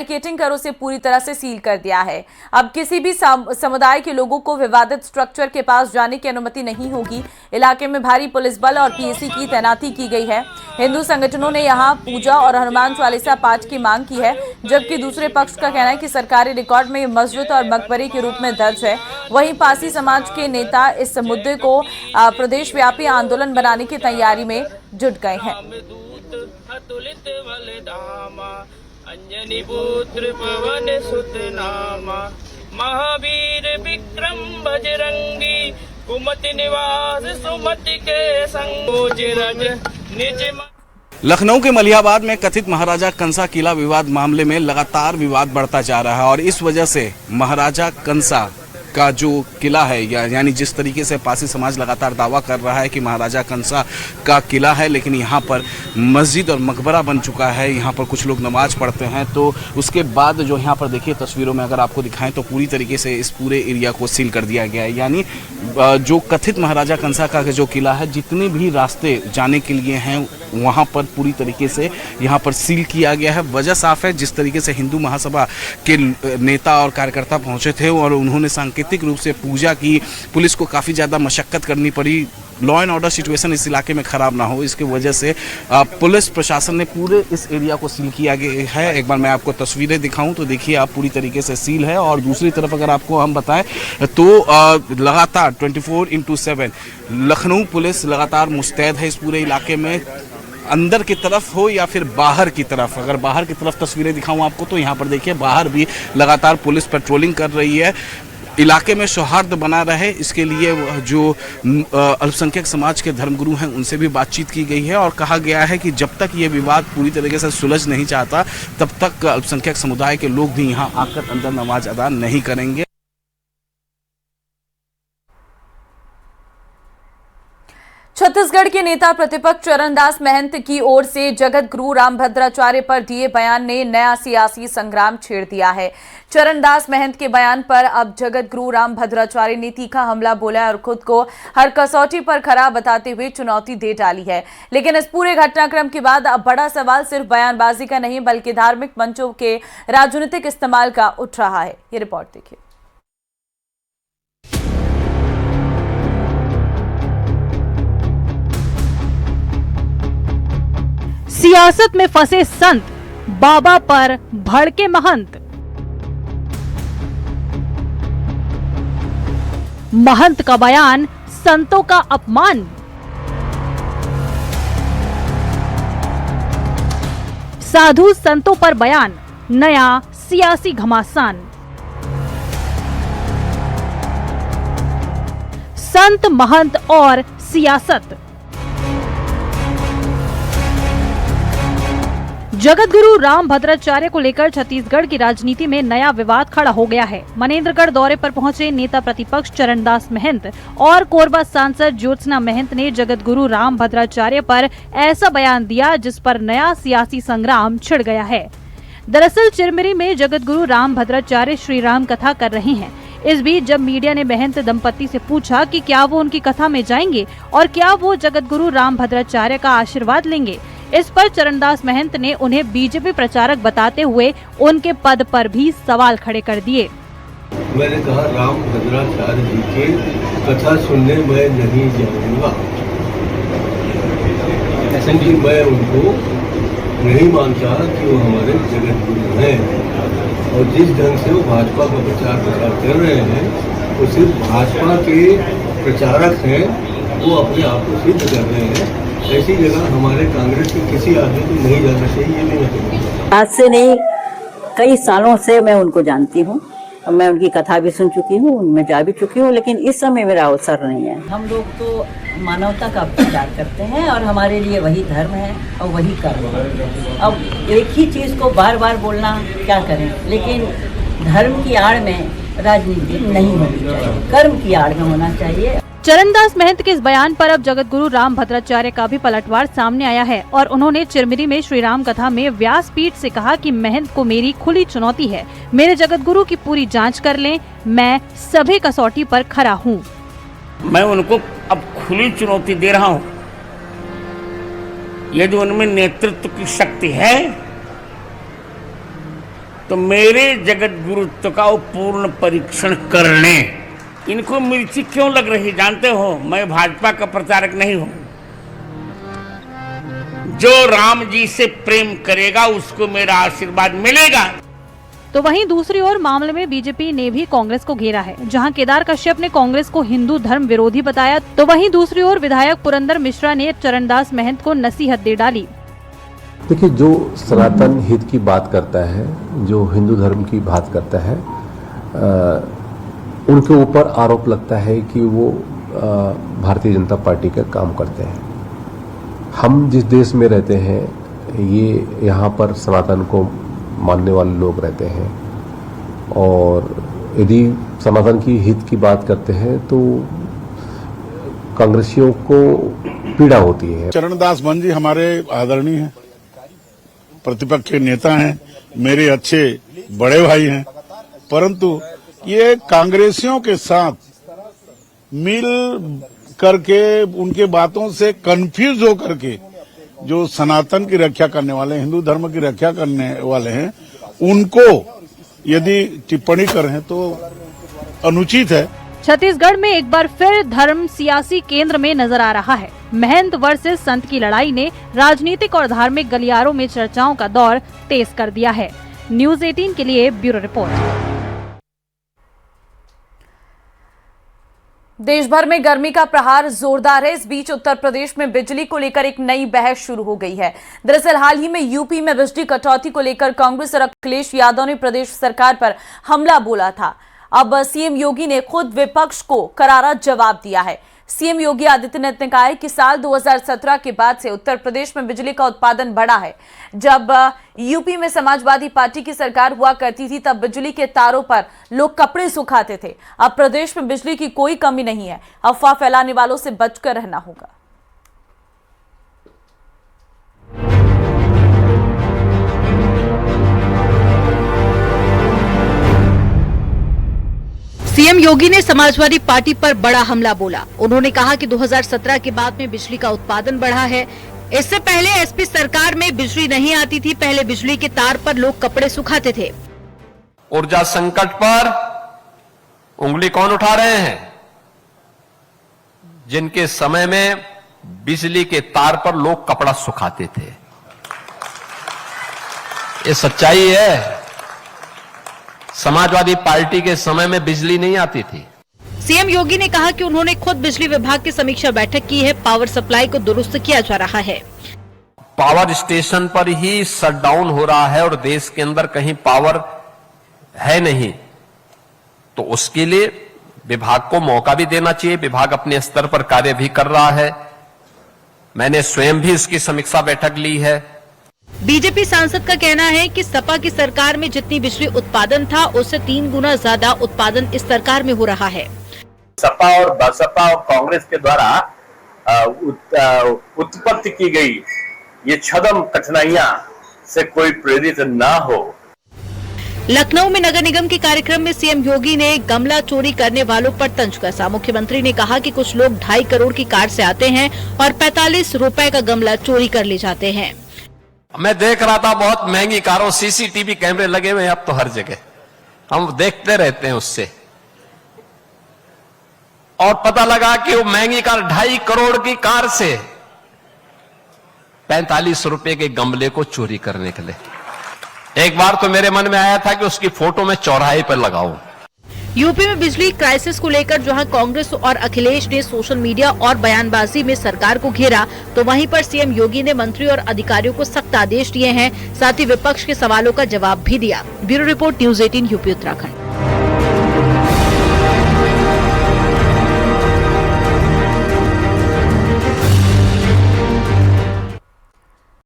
Barricading कर उसे पूरी तरह से सील कर दिया है। अब किसी भी समुदाय के लोगों को विवादित स्ट्रक्चर के पास जाने की अनुमति नहीं होगी। इलाके में भारी पुलिस बल और पीएसी की तैनाती की गई है। हिंदू संगठनों ने यहां पूजा और हनुमान चालीसा पाठ की मांग की है, जबकि दूसरे पक्ष का कहना है कि सरकारी रिकॉर्ड में मस्जिद और मकबरे के रूप में दर्ज है। वहीं पासी समाज के नेता इस मुद्दे को प्रदेश व्यापी आंदोलन बनाने की तैयारी में जुट गए हैं। अंजनी पुत्र पवन सुत नामा, महावीर विक्रम बजरंगी, कुमति निवास सुमति के संग रज निज। लखनऊ के मलिहाबाद में कथित महाराजा कंसा किला विवाद मामले में लगातार विवाद बढ़ता जा रहा है और इस वजह से महाराजा कंसा का जो किला है यानी जिस तरीके से पासी समाज लगातार दावा कर रहा है कि महाराजा कंसा का किला है, लेकिन यहाँ पर मस्जिद और मकबरा बन चुका है। यहाँ पर कुछ लोग नमाज पढ़ते हैं, तो उसके बाद जो यहाँ पर देखिए तस्वीरों में अगर आपको दिखाएं तो पूरी तरीके से इस पूरे एरिया को सील कर दिया गया है। यानी जो कथित महाराजा कंसा का जो किला है, जितने भी रास्ते जाने के लिए हैं वहाँ पर पूरी तरीके से यहाँ पर सील किया गया है। वजह साफ है, जिस तरीके से हिंदू महासभा के नेता और कार्यकर्ता पहुँचे थे और उन्होंने सांकेतिक रूप से पूजा की, पुलिस को काफ़ी ज़्यादा मशक्कत करनी पड़ी, लॉ एंड ऑर्डर सिचुएशन इस इलाके में ख़राब ना हो, इसकी वजह से पुलिस प्रशासन ने पूरे इस एरिया को सील किया गया है। एक बार मैं आपको तस्वीरें दिखाऊं तो देखिए आप, पूरी तरीके से सील है। और दूसरी तरफ अगर आपको हम बताएं तो लगातार 24/7 लखनऊ पुलिस लगातार मुस्तैद है इस पूरे इलाके में, अंदर की तरफ हो या फिर बाहर की तरफ। अगर बाहर की तरफ तस्वीरें दिखाऊं आपको तो यहाँ पर देखिए बाहर भी लगातार पुलिस पेट्रोलिंग कर रही है। इलाके में सौहार्द बना रहे, इसके लिए जो अल्पसंख्यक समाज के धर्मगुरु हैं उनसे भी बातचीत की गई है और कहा गया है कि जब तक ये विवाद पूरी तरीके से सुलझ नहीं चाहता तब तक अल्पसंख्यक समुदाय के लोग भी यहाँ आकर अंदर नमाज अदा नहीं करेंगे। छत्तीसगढ़ के नेता प्रतिपक्ष चरणदास महंत की ओर से जगत गुरु रामभद्राचार्य पर दिए बयान ने नया सियासी संग्राम छेड़ दिया है। चरणदास महंत के बयान पर अब जगत गुरु रामभद्राचार्य ने तीखा हमला बोला और खुद को हर कसौटी पर खरा बताते हुए चुनौती दे डाली है। लेकिन इस पूरे घटनाक्रम के बाद अब बड़ा सवाल सिर्फ बयानबाजी का नहीं बल्कि धार्मिक मंचों के राजनीतिक इस्तेमाल का उठ रहा है। ये रिपोर्ट देखिए। सियासत में फंसे संत, बाबा पर भड़के महंत। महंत का बयान संतों का अपमान। साधु संतों पर बयान, नया सियासी घमासान। संत, महंत और सियासत। जगत गुरु रामभद्राचार्य को लेकर छत्तीसगढ़ की राजनीति में नया विवाद खड़ा हो गया है। मनेन्द्रगढ़ दौरे पर पहुंचे नेता प्रतिपक्ष चरणदास महंत और कोरबा सांसद ज्योत्सना महंत ने जगत गुरु रामभद्राचार्य पर ऐसा बयान दिया जिस पर नया सियासी संग्राम छिड़ गया है। दरअसल चिरमिरी में जगत गुरु रामभद्राचार्य श्री राम कथा कर रहे हैं। इस बीच जब मीडिया ने महंत दंपति से पूछा कि क्या वो उनकी कथा में जाएंगे और क्या वो जगत गुरु रामभद्राचार्य का आशीर्वाद लेंगे, इस पर चरणदास महंत ने उन्हें बीजेपी प्रचारक बताते हुए उनके पद पर भी सवाल खड़े कर दिए। मैंने कहा रामभद्राचार्य जी के कथा सुनने मैं नहीं जाऊंगा, क्योंकि मैं उनको नहीं मानता कि वो हमारे जगत गुरु हैं और जिस ढंग से वो भाजपा का प्रचार कर रहे हैं वो सिर्फ भाजपा के प्रचारक हैं, वो अपने आप को सिद्ध कर रहे हैं। ऐसी जगह हमारे कांग्रेस के किसी आदमी को नहीं जाना चाहिए, ये नहीं मैं कहूँगा। आज से नहीं, कई सालों से मैं उनको जानती हूँ और मैं उनकी कथा भी सुन चुकी हूँ, उनमें जा भी चुकी हूँ, लेकिन इस समय मेरा अवसर नहीं है। हम लोग तो मानवता का प्रचार करते हैं और हमारे लिए वही धर्म है और वही कर्म है। अब एक ही चीज़ को बार बार बोलना क्या करें, लेकिन धर्म की आड़ में राजनीति नहीं होनी चाहिए, कर्म की आड़ में होना चाहिए। चरणदास महंत के इस बयान पर अब जगत गुरु रामभद्राचार्य का भी पलटवार सामने आया है और उन्होंने चिरमिरी में श्री राम कथा में व्यासपीठ से कहा कि महंत को मेरी खुली चुनौती है, मेरे जगत गुरु की पूरी जांच कर लें, मैं सभी कसौटी पर खरा हूँ। मैं उनको अब खुली चुनौती दे रहा हूँ। यदि उनमें नेतृत्व की शक्ति है तो मेरे जगत गुरुत्व का वो पूर्ण परीक्षण करने। इनको मिर्ची क्यों लग रही जानते हो? मैं भाजपा का प्रचारक नहीं हूं। जो राम जी से प्रेम करेगा उसको मेरा आशीर्वाद मिलेगा। तो वहीं दूसरी ओर मामले में बीजेपी ने भी कांग्रेस को घेरा है। जहां केदार कश्यप ने कांग्रेस को हिंदू धर्म विरोधी बताया, तो वहीं दूसरी ओर विधायक पुरंदर मिश्रा ने चरणदास महंत को नसीहत दे डाली। देखिए, जो सनातन हित की बात करता है, जो हिंदू धर्म की बात करता है, उनके ऊपर आरोप लगता है कि वो भारतीय जनता पार्टी का काम करते हैं। हम जिस देश में रहते हैं, ये यहाँ पर सनातन को मानने वाले लोग रहते हैं, और यदि सनातन की हित की बात करते हैं तो कांग्रेसियों को पीड़ा होती है। चरणदास महंत जी हमारे आदरणीय हैं, प्रतिपक्ष के नेता हैं, मेरे अच्छे बड़े भाई हैं, परंतु ये कांग्रेसियों के साथ मिल करके उनके बातों से कंफ्यूज हो करके जो सनातन की रक्षा करने वाले, हिंदू धर्म की रक्षा करने वाले हैं, उनको यदि टिप्पणी करें तो अनुचित है। छत्तीसगढ़ में एक बार फिर धर्म सियासी केंद्र में नजर आ रहा है। महंत वर्सेस संत की लड़ाई ने राजनीतिक और धार्मिक गलियारों में चर्चाओं का दौर तेज कर दिया है। न्यूज़ 18 के लिए ब्यूरो रिपोर्ट। देश भर में गर्मी का प्रहार जोरदार है। इस बीच उत्तर प्रदेश में बिजली को लेकर एक नई बहस शुरू हो गई है। दरअसल हाल ही में यूपी में बिजली कटौती को लेकर कांग्रेस और अखिलेश यादव ने प्रदेश सरकार पर हमला बोला था। अब सीएम योगी ने खुद विपक्ष को करारा जवाब दिया है। सीएम योगी आदित्यनाथ ने कहा है कि साल 2017 के बाद से उत्तर प्रदेश में बिजली का उत्पादन बढ़ा है। जब यूपी में समाजवादी पार्टी की सरकार हुआ करती थी, तब बिजली के तारों पर लोग कपड़े सुखाते थे। अब प्रदेश में बिजली की कोई कमी नहीं है। अफवाह फैलाने वालों से बचकर रहना होगा। सीएम योगी ने समाजवादी पार्टी पर बड़ा हमला बोला। उन्होंने कहा कि 2017 के बाद में बिजली का उत्पादन बढ़ा है। इससे पहले एसपी सरकार में बिजली नहीं आती थी। पहले बिजली के तार पर लोग कपड़े सुखाते थे। ऊर्जा संकट पर उंगली कौन उठा रहे हैं? जिनके समय में बिजली के तार पर लोग कपड़ा सुखाते थे। ये सच्चाई है। समाजवादी पार्टी के समय में बिजली नहीं आती थी। सीएम योगी ने कहा कि उन्होंने खुद बिजली विभाग की समीक्षा बैठक की है। पावर सप्लाई को दुरुस्त किया जा रहा है। पावर स्टेशन पर ही शटडाउन हो रहा है और देश के अंदर कहीं पावर है नहीं, तो उसके लिए विभाग को मौका भी देना चाहिए। विभाग अपने स्तर पर कार्य भी कर रहा है। मैंने स्वयं भी इसकी समीक्षा बैठक ली है। बीजेपी सांसद का कहना है कि सपा की सरकार में जितनी बिजली उत्पादन था, उससे 3 गुना ज्यादा उत्पादन इस सरकार में हो रहा है। सपा और बसपा और कांग्रेस के द्वारा उत्पत्ति की गई ये छद्म कठिनाइयां से कोई प्रेरित ना हो। लखनऊ में नगर निगम के कार्यक्रम में सीएम योगी ने गमला चोरी करने वालों पर तंज कसा। मुख्यमंत्री ने कहा कि कुछ लोग 2.5 करोड़ की कार से आते हैं और 45 रुपए का गमला चोरी कर ले जाते हैं। मैं देख रहा था बहुत महंगी कारों, सीसीटीवी कैमरे लगे हुए हैं अब तो हर जगह, हम देखते रहते हैं उससे, और पता लगा कि वो महंगी कार 2.5 करोड़ की कार से 45 रुपए के गमले को चोरी करने के लिए। एक बार तो मेरे मन में आया था कि उसकी फोटो मैं चौराहे पर लगाऊं। यूपी में बिजली क्राइसिस को लेकर जहां कांग्रेस और अखिलेश ने सोशल मीडिया और बयानबाजी में सरकार को घेरा, तो वहीं पर सीएम योगी ने मंत्री और अधिकारियों को सख्त आदेश दिए हैं। साथ ही विपक्ष के सवालों का जवाब भी दिया। Bureau report, news 18 UP Uttarakhand.